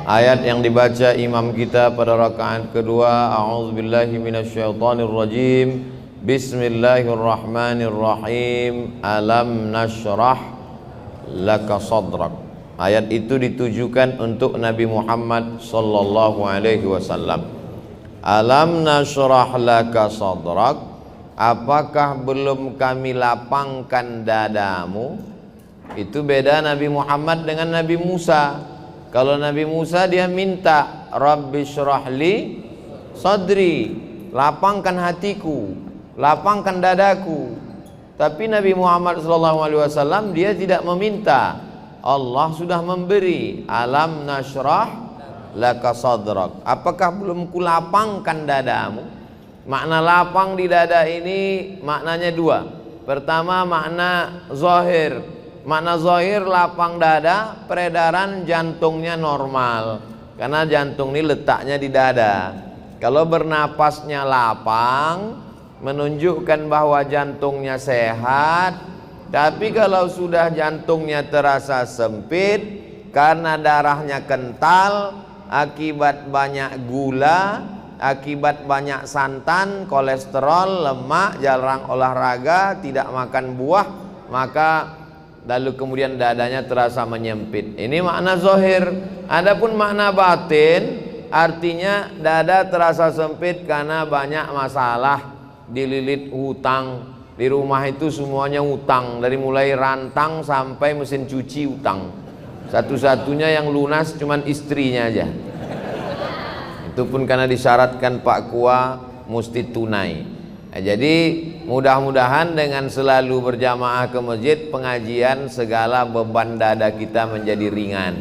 Ayat yang dibaca imam kita pada rakaat kedua, a'udzubillahi minasyaitonirrajim. Bismillahirrahmanirrahim. Alam nashrah laka sadrak. Ayat itu ditujukan untuk Nabi Muhammad sallallahu alaihi wasallam. Alam nashrah laka sadrak. Apakah belum kami lapangkan dadamu? Itu beda Nabi Muhammad dengan Nabi Musa. Kalau Nabi Musa dia minta Rabbi syrahli sadri, lapangkan hatiku, lapangkan dadaku. Tapi Nabi Muhammad SAW dia tidak meminta, Allah sudah memberi. Alam nashrah laka sadrak. Apakah belum kulapangkan dadamu? Makna lapang di dada ini maknanya dua. Pertama makna zahir. Makna zahir lapang dada, peredaran jantungnya normal. Karena jantung ini letaknya di dada. Kalau bernapasnya lapang, menunjukkan bahwa jantungnya sehat. Tapi kalau sudah jantungnya terasa sempit, karena darahnya kental, akibat banyak gula, akibat banyak santan, kolesterol, lemak, jarang olahraga, tidak makan buah, maka lalu kemudian dadanya terasa menyempit. Ini makna zahir. Adapun makna batin, artinya dada terasa sempit karena banyak masalah, dililit hutang. Di rumah itu semuanya hutang, dari mulai rantang sampai mesin cuci hutang. Satu-satunya yang lunas cuman istrinya aja. Itu pun karena disyaratkan Pak Kua mesti tunai. Nah, jadi mudah-mudahan dengan selalu berjamaah ke masjid, pengajian, segala beban dada kita menjadi ringan.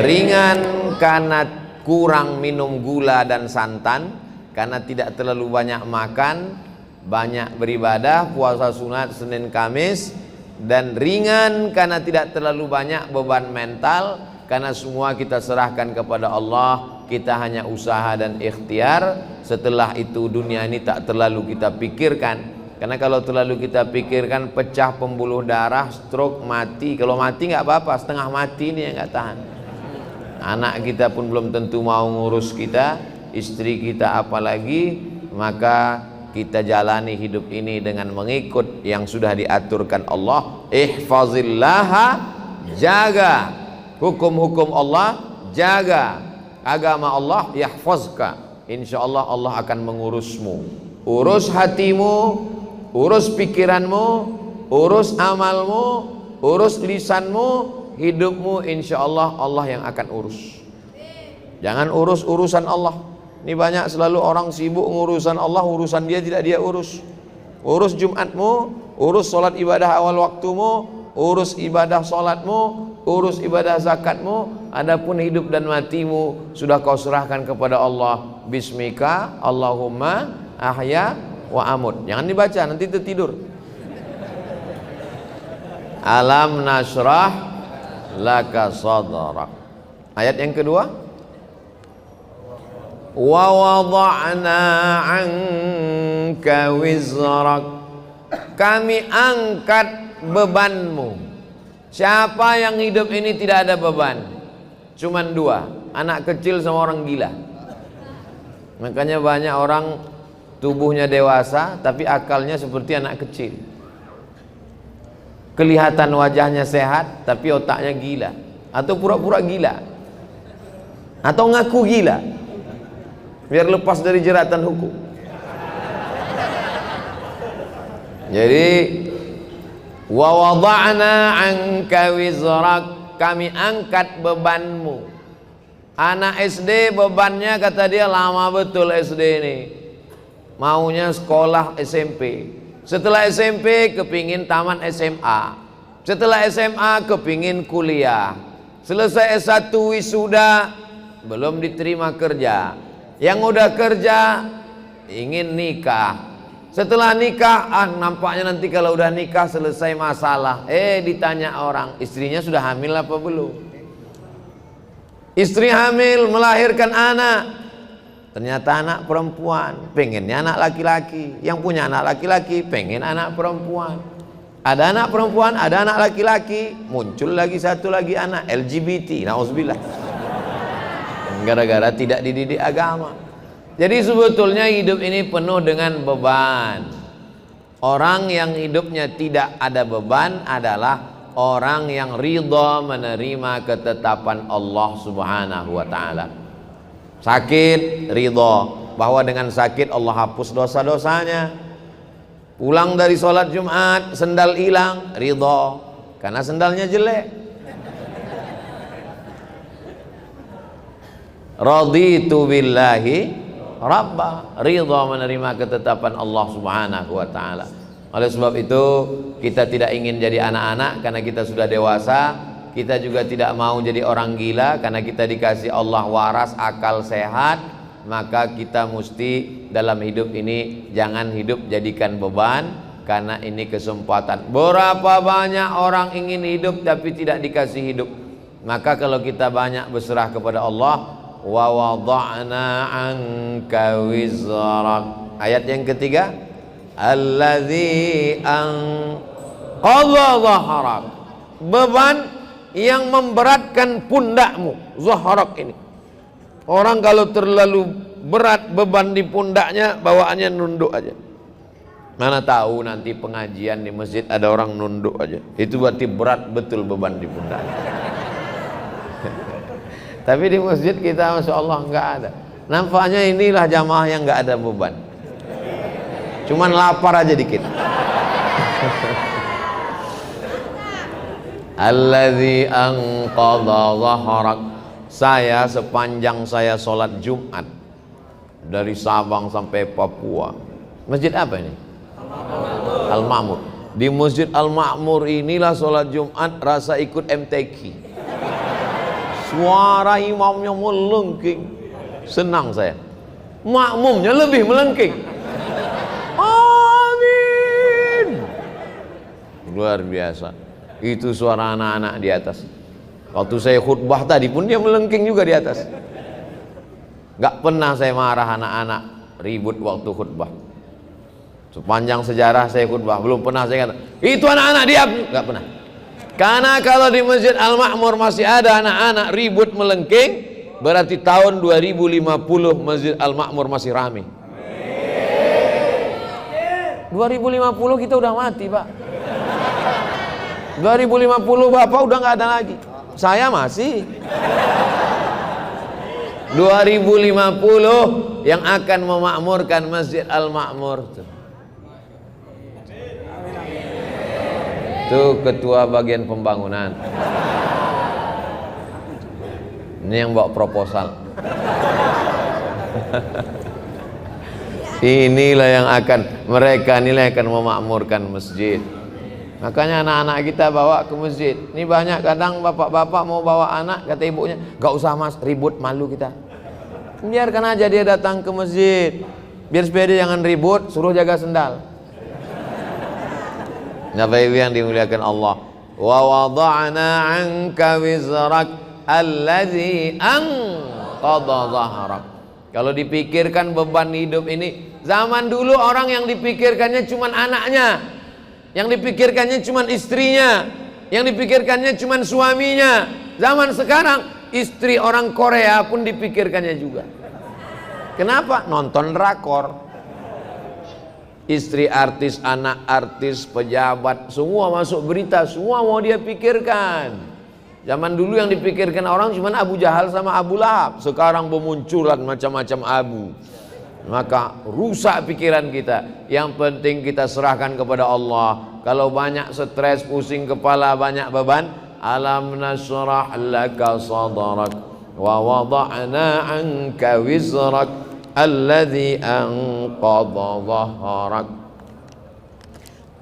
Ringan karena kurang minum gula dan santan, karena tidak terlalu banyak makan, banyak beribadah, puasa sunat Senin Kamis, dan ringan karena tidak terlalu banyak beban mental, karena semua kita serahkan kepada Allah. Kita hanya usaha dan ikhtiar. Setelah itu dunia ini tak terlalu kita pikirkan. Karena kalau terlalu kita pikirkan, pecah pembuluh darah, stroke, mati. Kalau mati nggak apa-apa, setengah mati ini yang nggak tahan. Anak kita pun belum tentu mau ngurus kita, istri kita apalagi. Maka kita jalani hidup ini dengan mengikut yang sudah diaturkan Allah. Ihfazillaha, jaga hukum-hukum Allah, jaga agama Allah, yahfazka. Insyaallah Allah akan mengurusmu. Urus hatimu, urus pikiranmu, urus amalmu, urus lisanmu, hidupmu, insyaallah Allah yang akan urus. Jangan urus urusan Allah. Ini banyak selalu orang sibuk ngurusan Allah, urusan dia tidak dia urus. Urus Jumatmu, urus sholat ibadah awal waktumu, urus ibadah sholatmu, urus ibadah zakatmu. Adapun hidup dan matimu sudah kau serahkan kepada Allah. Bismika Allahumma ahya wa amut. Jangan dibaca, nanti tertidur. Alam nashrah laka sadrak. Ayat yang kedua, wa wada'na anka wizrak. Kami angkat bebanmu. Siapa yang hidup ini tidak ada beban? Cuman dua, anak kecil sama orang gila. Makanya banyak orang tubuhnya dewasa tapi akalnya seperti anak kecil. Kelihatan wajahnya sehat tapi otaknya gila, atau pura-pura gila, atau ngaku gila biar lepas dari jeratan hukum. Jadi wa wada'na anka wizrak, kami angkat bebanmu. Anak SD bebannya kata dia lama betul SD ini, maunya sekolah SMP. Setelah SMP kepingin tamat SMA. Setelah SMA kepingin kuliah. Selesai S1 wisuda belum diterima kerja. Yang udah kerja ingin nikah. Setelah nikah, nampaknya nanti kalau udah nikah selesai masalah. Ditanya orang, istrinya sudah hamil apa belum? Istri hamil, melahirkan anak, ternyata anak perempuan. Pengennya anak laki-laki. Yang punya anak laki-laki pengen anak perempuan. Ada anak perempuan, ada anak laki-laki, muncul lagi satu lagi anak LGBT. Nauzubillah. gara-gara tidak dididik agama. Jadi sebetulnya hidup ini penuh dengan beban. Orang yang hidupnya tidak ada beban adalah orang yang ridha menerima ketetapan Allah Subhanahu wa taala. Sakit, ridha bahwa dengan sakit Allah hapus dosa-dosanya. Pulang dari sholat Jumat, sendal hilang, ridha karena sendalnya jelek. Raditu billahi Rabba, ridha menerima ketetapan Allah Subhanahu wa taala. Oleh sebab itu kita tidak ingin jadi anak-anak karena kita sudah dewasa. Kita juga tidak mau jadi orang gila karena kita dikasih Allah waras, akal sehat. Maka kita mesti dalam hidup ini jangan hidup jadikan beban, karena ini kesempatan. Berapa banyak orang ingin hidup tapi tidak dikasih hidup. Maka kalau kita banyak berserah kepada Allah, wa wada'na anka wizrak. Ayat yang ketiga, alladzi anqadha dhahrak, beban yang memberatkan pundakmu. Zahrak ini, orang kalau terlalu berat beban di pundaknya, bawaannya nunduk aja. Mana tahu nanti pengajian di masjid ada orang nunduk aja, itu berarti berat betul beban di pundaknya. Tapi di masjid kita Masya Allah nggak ada. Nampaknya inilah jamaah yang nggak ada beban, cuman lapar aja dikit. Alladzi anqadha dhahrak. Saya sepanjang saya sholat Jumat dari Sabang sampai Papua. Masjid apa ini? Al-Ma'mur. Di Masjid Al-Ma'mur inilah sholat Jumat rasa ikut MTQ. Suara imamnya melengking, senang saya. Makmumnya lebih melengking. Amin. Luar biasa. Itu suara anak-anak di atas. Waktu saya khutbah tadi pun dia melengking juga di atas. Gak pernah saya marah anak-anak ribut waktu khutbah. Sepanjang sejarah saya khutbah belum pernah saya kata itu anak-anak diam, gak pernah. Karena kalau di Masjid Al-Ma'mur masih ada anak-anak ribut melengking, berarti tahun 2050 Masjid Al-Ma'mur masih ramai. 2050 kita udah mati, Pak. 2050 Bapak udah nggak ada lagi. Saya masih. 2050 yang akan memakmurkan Masjid Al-Ma'mur. Itu ketua bagian pembangunan. Ini yang bawa proposal. Inilah yang akan, mereka inilah yang akan memakmurkan masjid. Makanya anak-anak kita bawa ke masjid. Ini banyak kadang bapak-bapak mau bawa anak, kata ibunya, gak usah mas, ribut, malu kita. Biarkan aja dia datang ke masjid. Biar supaya dia jangan ribut, suruh jaga sendal. Bapak Ibu yang dimuliakan Allah. Wa wada'na 'anka wizrak alladzi anqadha dhahrak. Kalau dipikirkan beban hidup ini, zaman dulu orang yang dipikirkannya cuma anaknya, yang dipikirkannya cuma istrinya, yang dipikirkannya cuma suaminya. Zaman sekarang istri orang Korea pun dipikirkannya juga. Kenapa? Nonton drakor. Istri artis, anak artis, pejabat, semua masuk berita, semua mau dia pikirkan. Zaman dulu yang dipikirkan orang cuma Abu Jahal sama Abu Lahab. Sekarang bermunculan macam-macam Abu. Maka rusak pikiran kita. Yang penting kita serahkan kepada Allah. Kalau banyak stres, pusing kepala, banyak beban, alam nashrah laka sadrak wa wada'na 'anka wizrak alladzi anqadha dhahrak.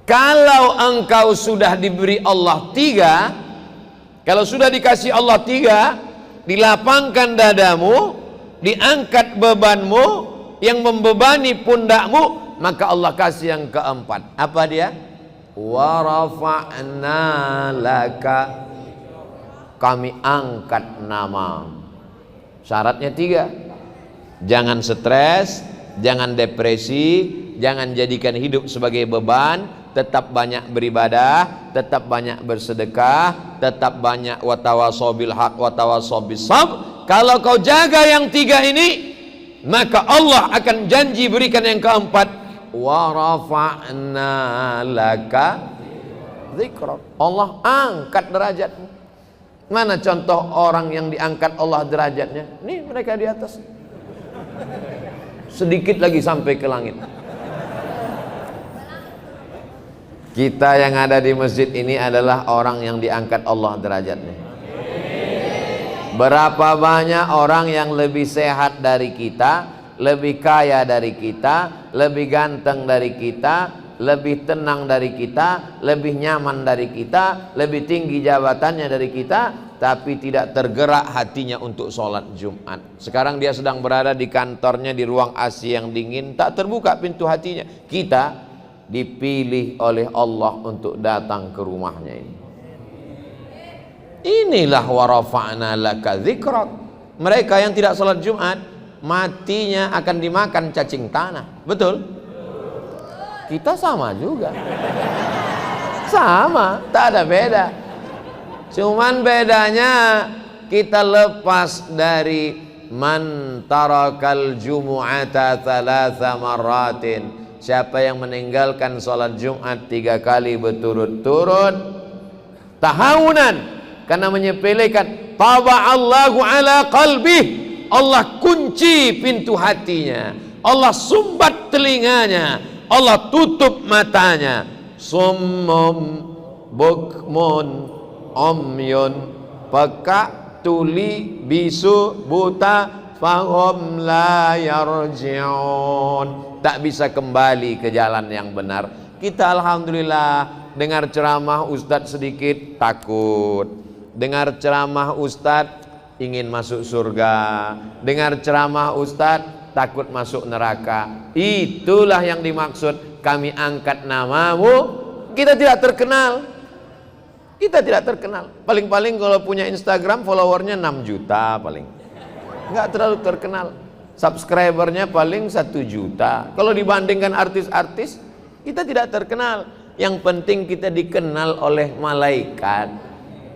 Kalau engkau sudah diberi Allah 3, kalau sudah dikasih Allah 3, dilapangkan dadamu, diangkat bebanmu yang membebani pundakmu, maka Allah kasih yang keempat. Apa dia? Wa rafa'na laka, kami angkat nama. Syaratnya 3. Jangan stres, jangan depresi, jangan jadikan hidup sebagai beban, tetap banyak beribadah, tetap banyak bersedekah, tetap banyak watawasaw bil haq watawasaw bis sabr. kalau kau jaga yang 3 ini, maka Allah akan janji berikan yang keempat, wa rafa'na laka dzikrak. Allah angkat derajatmu. Mana contoh orang yang diangkat Allah derajatnya? Nih mereka di atas. Sedikit lagi sampai ke langit. Kita yang ada di masjid ini adalah orang yang diangkat Allah derajatnya. Berapa banyak orang yang lebih sehat dari kita, lebih kaya dari kita, lebih ganteng dari kita, lebih tenang dari kita, lebih nyaman dari kita, lebih tinggi jabatannya dari kita, tapi tidak tergerak hatinya untuk sholat Jumat. Sekarang dia sedang berada di kantornya di ruang AC yang dingin, tak terbuka pintu hatinya. Kita dipilih oleh Allah untuk datang ke rumahnya ini. Inilah wa rafa'na laka dzikrak. Mereka yang tidak sholat Jumat, matinya akan dimakan cacing tanah. Betul? Kita sama juga. Sama, tak ada beda. Cuman bedanya kita lepas dari man tarakal jumu'ata thalatha marratin. Siapa yang meninggalkan sholat Jumat 3 kali berturut-turut tahawunan, karena menyepelekan, taba'allahu ala qalbih, Allah kunci pintu hatinya, Allah sumbat telinganya, Allah tutup matanya. Summum bukmun umyun, peka, tuli, bisu, buta, fahum la yarji'un, tak bisa kembali ke jalan yang benar. Kita alhamdulillah dengar ceramah ustadz sedikit takut, dengar ceramah ustadz ingin masuk surga, dengar ceramah ustadz takut masuk neraka. Itulah yang dimaksud kami angkat namamu. Kita tidak terkenal, kita tidak terkenal. Paling-paling kalau punya Instagram followernya 6 juta paling, nggak terlalu terkenal. Subscribernya paling 1 juta. Kalau dibandingkan artis-artis, kita tidak terkenal. Yang penting kita dikenal oleh malaikat.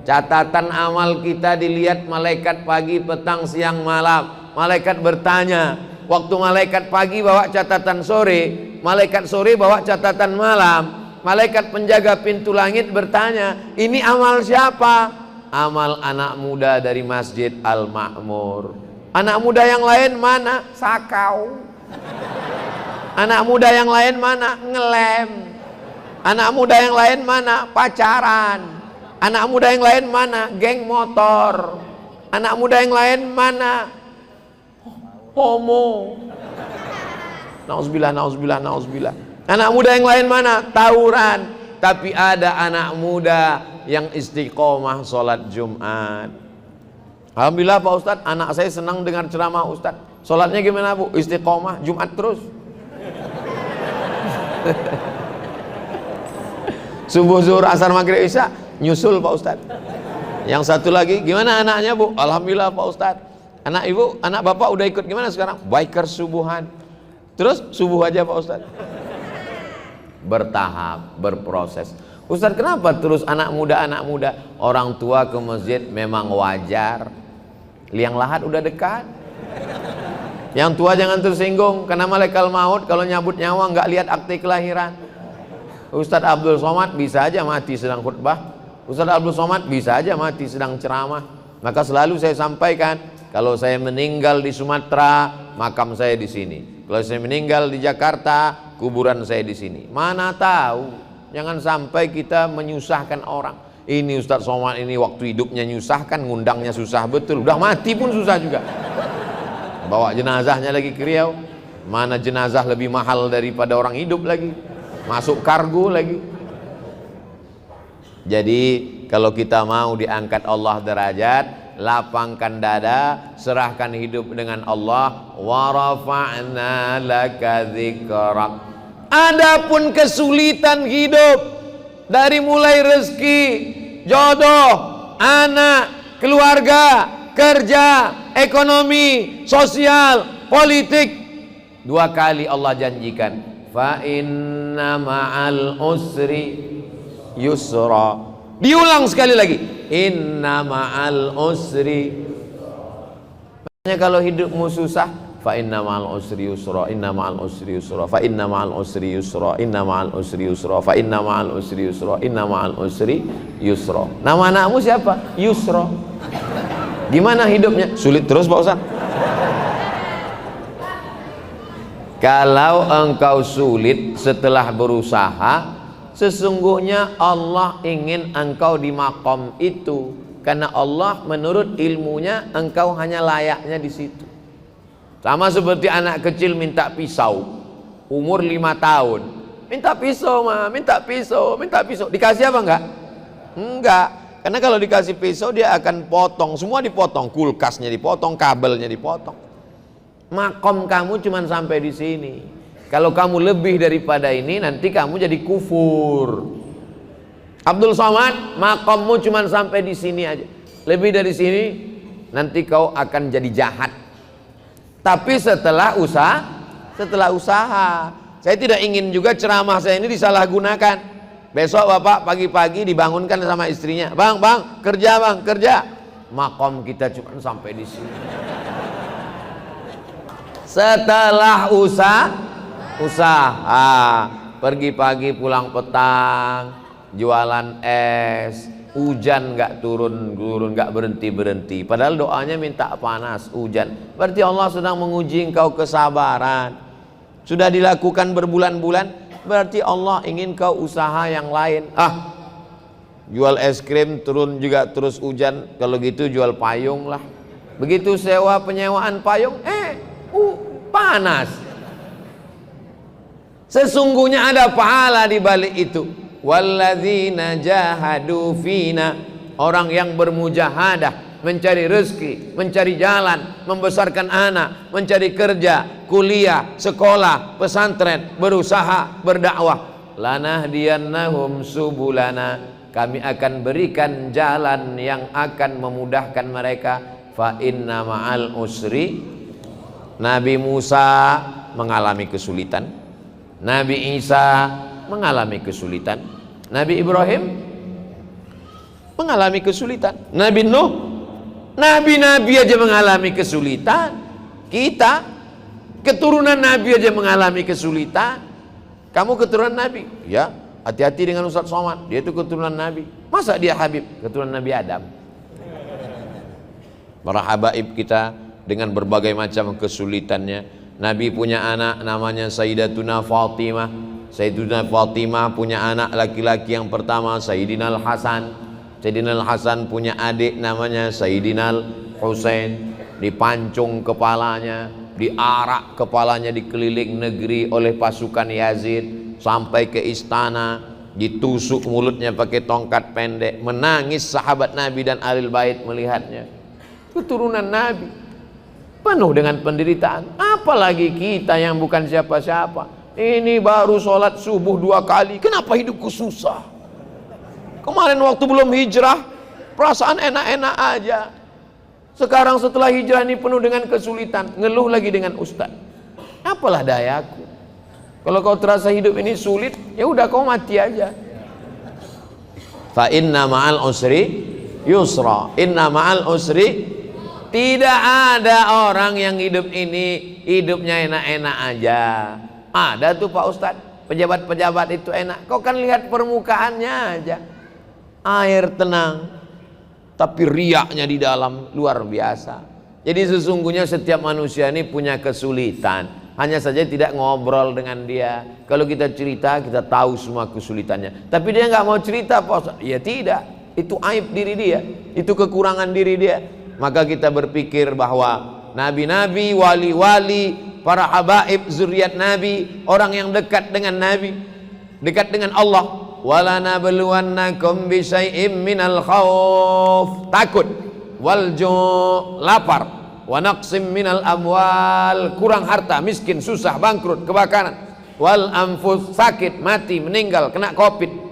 Catatan amal kita dilihat malaikat pagi, petang, siang, malam. Malaikat bertanya. Waktu malaikat pagi bawa catatan sore, malaikat sore bawa catatan malam. Malaikat penjaga pintu langit bertanya, ini amal siapa? Amal anak muda dari Masjid Al-Ma'mur. Anak muda yang lain mana? Sakau. Anak muda yang lain mana? Ngelem. Anak muda yang lain mana? Pacaran. Anak muda yang lain mana? Geng motor. Anak muda yang lain mana? Homo. Nauzubillah, nauzubillah, nauzubillah. Anak muda yang lain mana? Tawuran. Tapi ada anak muda yang istiqomah sholat Jumat. Alhamdulillah Pak Ustadz, anak saya senang dengar ceramah Ustadz. Sholatnya gimana Bu? Istiqomah, Jumat terus. Subuh, zuhur, asar, maghrib, isya nyusul Pak Ustadz. Yang satu lagi, gimana anaknya Bu? Alhamdulillah Pak Ustadz. Anak ibu, anak bapak udah ikut gimana sekarang? Biker subuhan. Terus subuh aja Pak Ustadz. Bertahap, berproses. Ustadz, kenapa terus anak muda? Orang tua ke masjid memang wajar. Liang lahat udah dekat. Yang tua jangan tersinggung, karena malaikat maut kalau nyabut nyawa nggak lihat akte kelahiran. Ustadz Abdul Somad bisa aja mati sedang khutbah. Ustadz Abdul Somad bisa aja mati sedang ceramah. Maka selalu saya sampaikan, kalau saya meninggal di Sumatera, makam saya di sini. Kalau saya meninggal di Jakarta, kuburan saya di sini. Mana tahu, jangan sampai kita menyusahkan orang. Ini Ustadz Somad ini waktu hidupnya nyusahkan, ngundangnya susah betul. Udah mati pun susah juga. Bawa jenazahnya lagi ke Riau. Mana jenazah lebih mahal daripada orang hidup lagi. Masuk kargo lagi. Jadi kalau kita mau diangkat Allah derajat, lapangkan dada, serahkan hidup dengan Allah. Wa rafa'na laka dzikrak. Adapun kesulitan hidup, dari mulai rezeki, jodoh, anak, keluarga, kerja, ekonomi, sosial, politik, 2 kali Allah janjikan, fa inna ma'al usri yusra. Diulang sekali lagi, inna ma'al usri. Kalau hidupmu susah, fa inna ma'al usri yusra, inna ma'al usri yusra, fa inna ma'al usri yusra, inna ma'al usri yusra, fa inna ma'al usri yusra, inna ma'al usri yusra. Nama anakmu siapa? Yusra. Gimana hidupnya? Sulit terus Pak Ustaz. Kalau engkau sulit setelah berusaha, sesungguhnya Allah ingin engkau di makom itu. Karena Allah menurut ilmunya engkau hanya layaknya di situ. Sama seperti anak kecil minta pisau, umur 5 tahun, minta pisau mah, minta pisau, minta pisau. Dikasih apa enggak? Enggak. Karena kalau dikasih pisau dia akan potong, semua dipotong, kulkasnya dipotong, kabelnya dipotong. Makom kamu cuma sampai di sini. Kalau kamu lebih daripada ini, nanti kamu jadi kufur. Abdul Somad, makommu cuma sampai di sini aja. Lebih dari sini, nanti kau akan jadi jahat. Tapi setelah usaha, saya tidak ingin juga ceramah saya ini disalahgunakan. Besok bapak pagi-pagi dibangunkan sama istrinya, bang, kerja. Makom kita cuma sampai di sini. Setelah usaha, pergi pagi pulang petang, jualan es, hujan nggak turun nggak berhenti. Padahal doanya minta panas, hujan. Berarti Allah sedang menguji engkau kesabaran. Sudah dilakukan berbulan-bulan, berarti Allah ingin kau usaha yang lain. Jual es krim turun juga terus hujan. Kalau gitu jual payung lah. Begitu sewa penyewaan payung, panas. Sesungguhnya ada pahala di balik itu. Walladzina jahadu fina, orang yang bermujahadah, mencari rezeki, mencari jalan, membesarkan anak, mencari kerja, kuliah, sekolah, pesantren, berusaha, berdakwah. Lanahdiyannahum subulana, kami akan berikan jalan yang akan memudahkan mereka. Fa inna ma'al usri. Nabi Musa mengalami kesulitan, Nabi Isa mengalami kesulitan, Nabi Ibrahim mengalami kesulitan, Nabi Nuh, nabi-nabi aja mengalami kesulitan. Kita keturunan nabi aja mengalami kesulitan. Kamu keturunan nabi? Ya, hati-hati dengan Ustaz Somad, dia itu keturunan nabi. Masa dia Habib? Keturunan Nabi Adam. Para habaib kita dengan berbagai macam kesulitannya. Nabi punya anak namanya Sayyidatuna Fatimah. Sayyidina Fatimah punya anak laki-laki yang pertama Sayyidina Al-Hasan. Sayyidina Al-Hasan punya adik namanya Sayyidina Al-Husain. Dipancung kepalanya, diarak kepalanya di keliling negeri oleh pasukan Yazid sampai ke istana, ditusuk mulutnya pakai tongkat pendek. Menangis sahabat Nabi dan Ahlul Bait melihatnya. Keturunan Nabi penuh dengan penderitaan. Apalagi kita yang bukan siapa-siapa. Ini baru sholat subuh 2 kali, kenapa hidupku susah? Kemarin waktu belum hijrah perasaan enak-enak aja. Sekarang setelah hijrah ini penuh dengan kesulitan, ngeluh lagi dengan ustaz. Apalah dayaku. Kalau kau terasa hidup ini sulit, ya udah kau mati aja. Fa inna ma'al usri yusra, inna ma'al usri. Tidak ada orang yang hidup ini hidupnya enak-enak aja. Ada tuh Pak Ustadz, pejabat-pejabat itu enak. Kau kan lihat permukaannya aja, air tenang, tapi riaknya di dalam luar biasa. Jadi sesungguhnya setiap manusia ini punya kesulitan, hanya saja tidak ngobrol dengan dia. Kalau kita cerita, kita tahu semua kesulitannya. Tapi dia nggak mau cerita Pak Ustadz. Ya tidak, itu aib diri dia, itu kekurangan diri dia. Maka kita berpikir bahwa nabi-nabi, wali-wali, para habaib zuriat Nabi, orang yang dekat dengan Nabi, dekat dengan Allah. Wala nabluwannakum bisyai'im minal khauf, takut, wal ju', lapar, wa naqsim minal amwal, kurang harta, miskin, susah, bangkrut, kebakaran, wal anfus, sakit, mati, meninggal, kena Covid,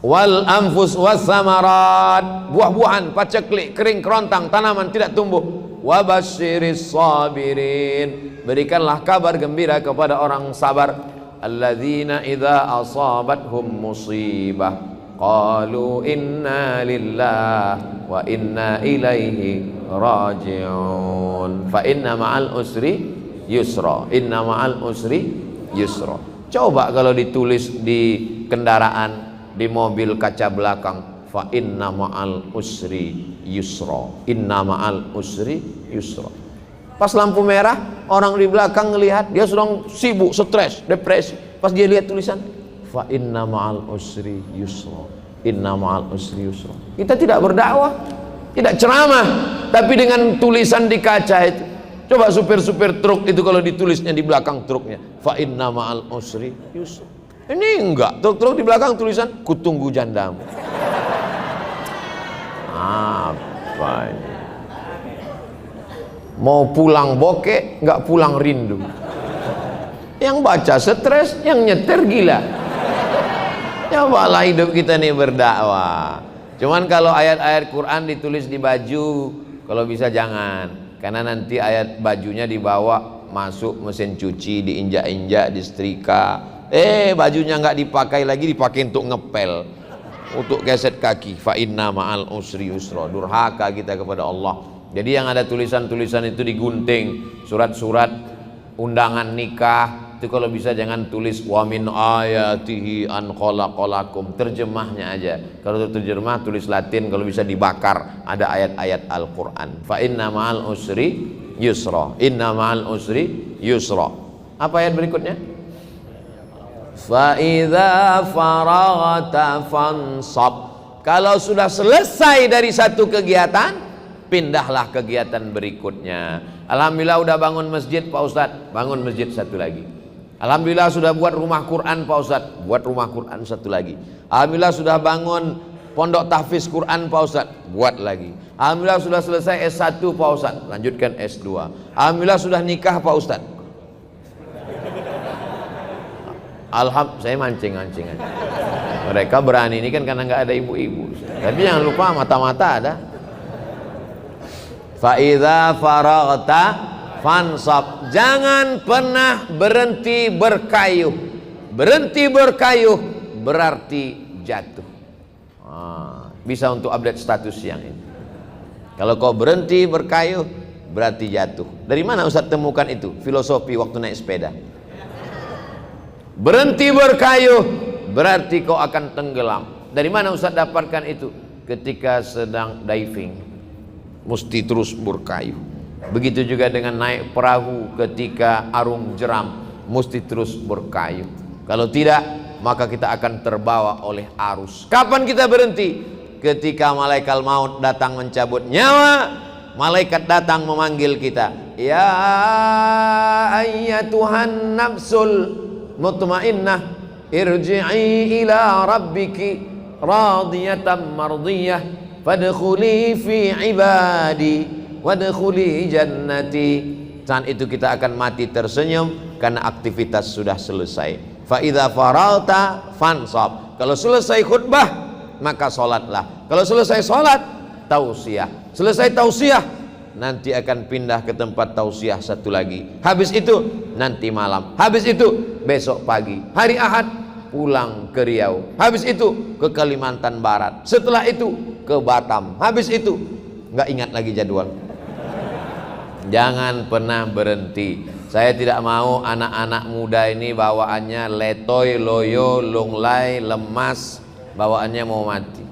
wal anfus was samarat, buah-buahan, paceklik, kering kerontang, tanaman tidak tumbuh. Wa basyiris sabirin, berikanlah kabar gembira kepada orang sabar. Alladzina idza asabathum musibah qalu inna lillahi wa inna ilaihi raji'un. Fa inna ma'al usri yusra, inna ma'al usri yusra. Coba kalau ditulis di kendaraan, di mobil kaca belakang, fa inna ma'al usri yusra, inna ma'al usri yusra. Pas lampu merah, orang di belakang ngelihat, dia sedang sibuk, stres, depresi. Pas dia lihat tulisan fa inna ma'al usri yusra, inna ma'al usri yusra. Kita tidak berdakwah, tidak ceramah, tapi dengan tulisan di kaca itu. Coba supir-supir truk itu kalau ditulisnya di belakang truknya, fa inna ma'al usri yusra. Ini enggak, truk-truk di belakang tulisan kutunggu jandamu. Apa ini? Mau pulang bokeh, enggak pulang rindu. Yang baca stres, yang nyetir gila. Cobalah hidup kita nih berdakwah. Cuman kalau ayat-ayat Quran ditulis di baju, kalau bisa jangan. Karena nanti ayat bajunya dibawa masuk mesin cuci, diinjak-injak, disetrika. Bajunya nggak dipakai lagi, dipakai untuk ngepel, untuk geset kaki. Fa inna ma'al usri yusra. Durhaka kita kepada Allah. Jadi yang ada tulisan-tulisan itu digunting, surat-surat undangan nikah itu kalau bisa jangan tulis wa min ayatihi an khalaqalakum, terjemahnya aja. Kalau terjemah tulis Latin, kalau bisa dibakar, ada ayat-ayat Al-Qur'an. Fa inna ma'al usri yusra, inna ma'al usri yusra. Apa ayat berikutnya? Fa idza faraghta fansab. Kalau sudah selesai dari satu kegiatan, pindahlah kegiatan berikutnya. Alhamdulillah udah bangun masjid Pak Ustadz, bangun masjid satu lagi. Alhamdulillah sudah buat rumah Quran Pak Ustadz, buat rumah Quran satu lagi. Alhamdulillah sudah bangun pondok tahfiz Quran Pak Ustadz, buat lagi. Alhamdulillah sudah selesai S1 Pak Ustadz, lanjutkan S2. Alhamdulillah sudah nikah Pak Ustadz. Saya mancing-mancing aja. Mereka berani ini kan karena nggak ada ibu-ibu. Tapi jangan lupa mata-mata ada. Fa idza faraghta fansab. Jangan pernah berhenti berkayuh. Berhenti berkayuh berarti jatuh. Bisa untuk update status yang ini. Kalau kau berhenti berkayuh berarti jatuh. Dari mana Ustaz temukan itu? Filosofi waktu naik sepeda. Berhenti berkayuh berarti kau akan tenggelam. Dari mana Ustaz dapatkan itu? Ketika sedang diving, mesti terus berkayuh. Begitu juga dengan naik perahu ketika arung jeram, mesti terus berkayuh. Kalau tidak, maka kita akan terbawa oleh arus. Kapan kita berhenti? Ketika malaikat maut datang mencabut nyawa, malaikat datang memanggil kita, ya ayyatuhan nafsul mutmainnah, irji'i ila rabbiki radiyatan mardiyah, fadkhuli fi ibadi wadkhuli jannati. Saat itu kita akan mati tersenyum karena aktivitas sudah selesai. Fa idza faragta fansab. Kalau selesai khutbah maka salatlah. Kalau selesai salat tausiah. Selesai tausiah nanti akan pindah ke tempat tausiah satu lagi. Habis itu nanti malam. Habis itu besok pagi. Hari Ahad pulang ke Riau. Habis itu ke Kalimantan Barat. Setelah itu ke Batam. Habis itu nggak ingat lagi jadwal. Jangan pernah berhenti. Saya tidak mau anak-anak muda ini bawaannya letoy, loyo, lunglai, lemas, bawaannya mau mati.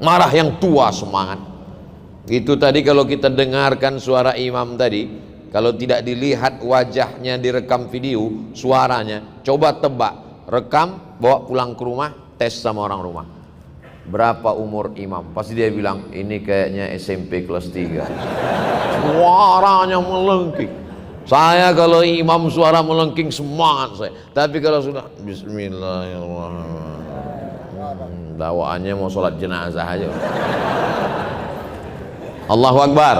Marah yang tua semangat. Itu tadi kalau kita dengarkan suara imam tadi, kalau tidak dilihat wajahnya direkam video, suaranya, coba tebak, rekam, bawa pulang ke rumah, tes sama orang rumah. Berapa umur imam? Pasti dia bilang ini kayaknya SMP kelas 3. Suaranya melengking. Saya kalau imam suara melengking semangat saya. Tapi kalau sudah bismillahirrahmanirrahim, bawaannya mau sholat jenazah aja. Allahu Akbar.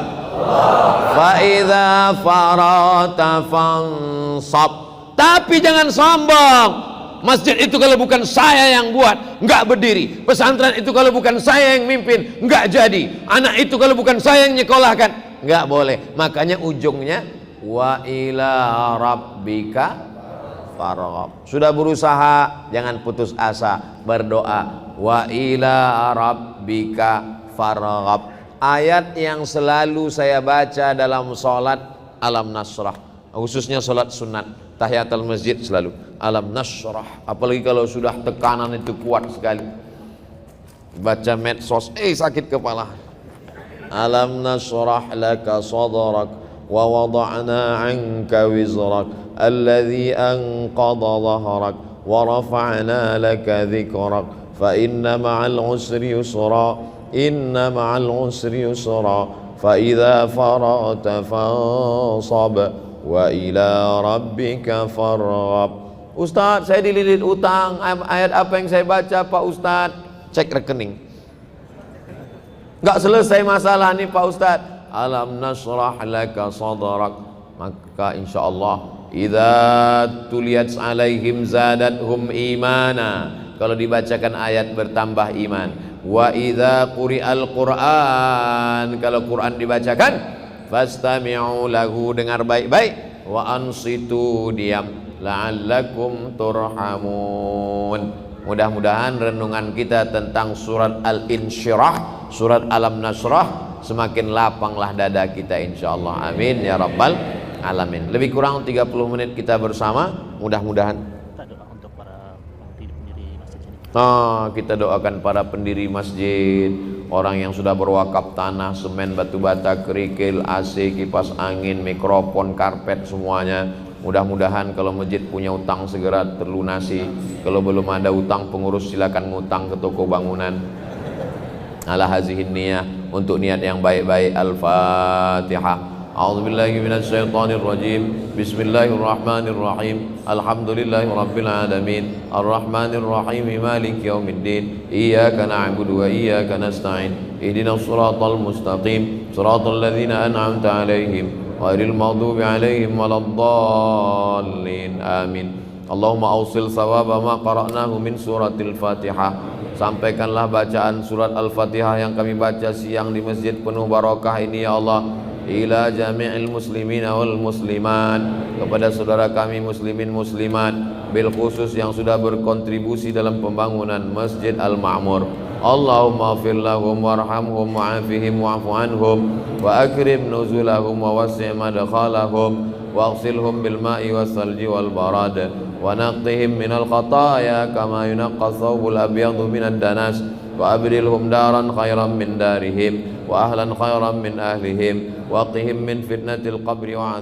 Fa idza farata fansab. Tapi jangan sombong. Masjid itu kalau bukan saya yang buat, enggak berdiri. Pesantren itu kalau bukan saya yang mimpin, enggak jadi. Anak itu kalau bukan saya yang nyekolahkan, enggak boleh. Makanya ujungnya wa ila rabbika farghab. Sudah berusaha, jangan putus asa, berdoa. wa ila rabbika farghab. Ayat yang selalu saya baca dalam salat Alam Nasrah, khususnya salat sunat tahiyatul masjid selalu Alam Nasrah, apalagi kalau sudah tekanan itu kuat sekali, baca medsos sakit kepala. Alam nasrah laka sadrak wa wada'na 'anka wizrak alladhi anqadha dhahrak wa rafa'na laka dhikrak fa inna ma'al usri yusra inna ma'al usri yusra fa idza faragta fansab wa ila rabbika farghab. Ustaz, saya dililit utang, ayat apa yang saya baca Pak Ustaz? Cek rekening. Enggak selesai masalah nih Pak Ustaz. Alam nasrah laka sadrak. Maka insyaallah idza tuliyat alaihim zadathum imana, kalau dibacakan ayat bertambah iman. Wa idza quri'al Qur'an, kalau Quran dibacakan fastami'u lahu, dengar baik-baik, wa ansitu, diam, la'allakum turhamun. Mudah-mudahan renungan kita tentang surat Al-Insyirah, surat Alam Nasrah, semakin lapanglah dada kita insyaallah. Amin ya rabbal alamin. Lebih kurang 30 menit kita bersama, mudah-mudahan. Kita doa untuk para pendiri masjid ini. Kita doakan para pendiri masjid, orang yang sudah berwakaf tanah, semen, batu bata, kerikil, AC, kipas angin, mikrofon, karpet, semuanya. Mudah-mudahan kalau masjid punya utang segera terlunasi. Kalau belum ada utang, pengurus silakan ngutang ke toko bangunan. Ala hazihin niyah, untuk niat yang baik-baik. Al-Fatihah. A'udzubillahi minasyaitonir rajim. Bismillahirrahmanirrahim. Alhamdulillahi rabbil alamin. Arrahmanir rahim. Maliki yaumiddin. Iyyaka na'budu wa iyyaka nasta'in. Ihdinas siratal mustaqim. Siratal ladzina an'amta 'alaihim ghairil maghdubi 'alaihim waladdallin. Amin. Allahumma awsil sawaba ma qara'nahu min suratil Fatihah. Sampaikanlah bacaan surat Al-Fatihah yang kami baca siang di masjid penuh barakah ini ya Allah, ila jami'il muslimin wal muslimat, kepada saudara kami muslimin muslimat, bil khusus yang sudah berkontribusi dalam pembangunan Masjid Al-Ma'mur. Allahumma ighfir lahum warhamhum wa'afihim wa'fu anhum wa akrim nuzulahum wa wasi' madkhalahum waghsilhum bil ma'i was salji wal barad wa naqqihim minal khataaya kama yunaqqa thawbul abyadu minad danas wa abdilhum daran khairan min darihim wa ahlan khairan min ahlihim wa qihim min fitnatil qabri wa